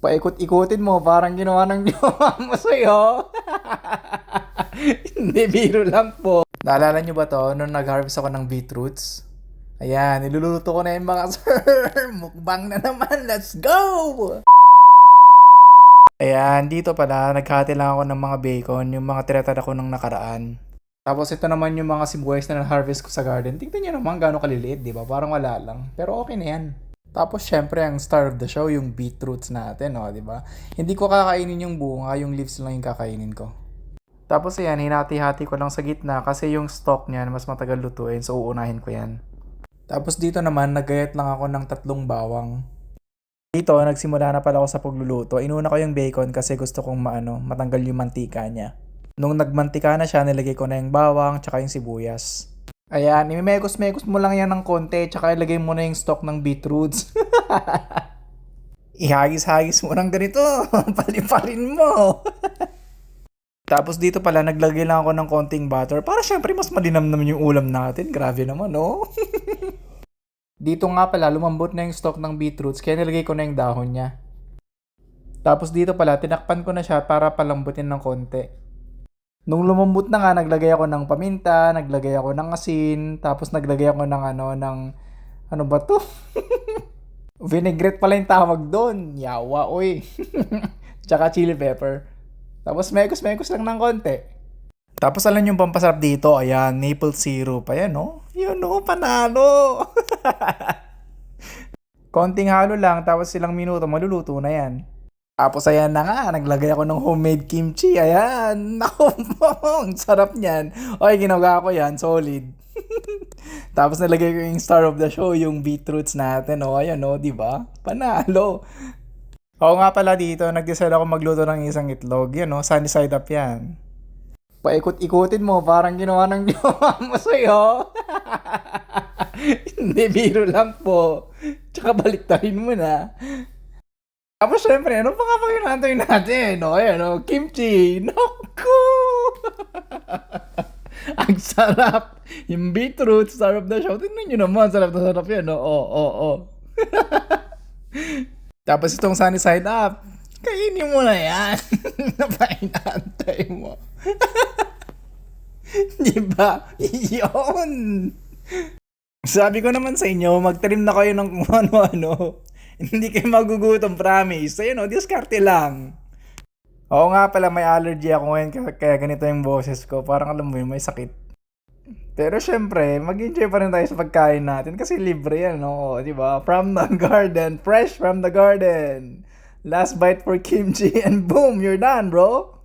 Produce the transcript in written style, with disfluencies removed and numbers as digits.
Paikot-ikutin mo, parang ginawa ng jowa mo sa'yo. Hindi, biro lang po. Naalala nyo ba to, nung nag-harvest ako ng beetroots? Ayan, niluluto ko na yun mga sir. Mukbang na naman, let's go! Ayan, dito pala, naghati lang ako ng mga bacon, yung mga tinatada ko nung nakaraan. Tapos ito naman yung mga sibuyas na na-harvest ko sa garden. Tingnan nyo naman gaano kaliliit, di ba? Parang wala lang. Pero okay na yan. Tapos syempre ang star of the show, yung beetroots natin, oh, di ba? Hindi ko kakainin yung bunga, yung leaves lang yung kakainin ko. Tapos ayan, hinati-hati ko lang sa gitna kasi yung stalk niyan mas matagal lutuin, so uunahin ko yan. Tapos dito naman, naggayat lang ako ng 3 bawang. Dito, nagsimula na pala ako sa pagluluto. Inuna ko yung bacon kasi gusto kong matanggal yung mantika niya. Nung nagmantika na siya, nilagay ko na yung bawang tsaka yung sibuyas. Ayan, imimekos-mekos mo lang yan ng konti tsaka ilagay mo na yung stock ng beetroots. Ihagis-hagis mo lang ganito. Paliparin mo. Tapos dito pala, naglagay lang ako ng konting butter para syempre mas malinam naman yung ulam natin. Grabe naman, no? Dito nga pala, lumambot na yung stock ng beetroots kaya nilagay ko na yung dahon niya. Tapos dito pala, tinakpan ko na siya para palambutin ng konti. Nung lumambot na nga, naglagay ako ng paminta, naglagay ako ng asin, tapos naglagay ako ng ano ba to? Vinaigrette pala yung tawag doon. Yawa, oy. Tsaka chili pepper. Tapos mekos-mekos lang ng konti. Tapos alam yung pampasarap dito, ayan, maple syrup. Ayan, no? Yun, no? Panalo! Konting halo lang, tapos ilang minuto, maluluto na yan. Tapos ayan na nga, naglagay ako ng homemade kimchi. Ayan, naku, ang sarap niyan. Okay, ginawa ko yan, solid. Tapos nalagay ko yung star of the show, yung beetroots natin. O, ayan, o, di ba? Panalo! Oo nga pala dito, nag-decide ako magluto ng isang itlog. Yan, o, sunny side up yan. Paikot-ikutin mo, parang ginawa ng jowa mo sa'yo. Hindi, biro lang po. Tsaka baliktarin mo na. Tapos syempre, ano pa nga ba hinahantay natin? No? Ayan, no? Kimchi. Naku! Ang sarap. Yung beetroot, star of the show. Tingnan nyo naman, sarap na sarap yan. No? Oo. Tapos itong sunny side up. Kainin mo na yan. Napahinantay mo. Diba? Yun. Sabi ko naman sa inyo, magtanim na kayo ng kung ano-ano. Hindi kayo magugutom, promise. Ayun o, diskarte lang. Oo nga pala, may allergy ako ngayon kaya ganito yung boses ko. Parang alam mo yun, may sakit. Pero syempre, mag-enjoy pa rin tayo sa pagkain natin kasi libre yan, no? Diba? From the garden, fresh from the garden. Last bite for kimchi and boom, you're done, bro.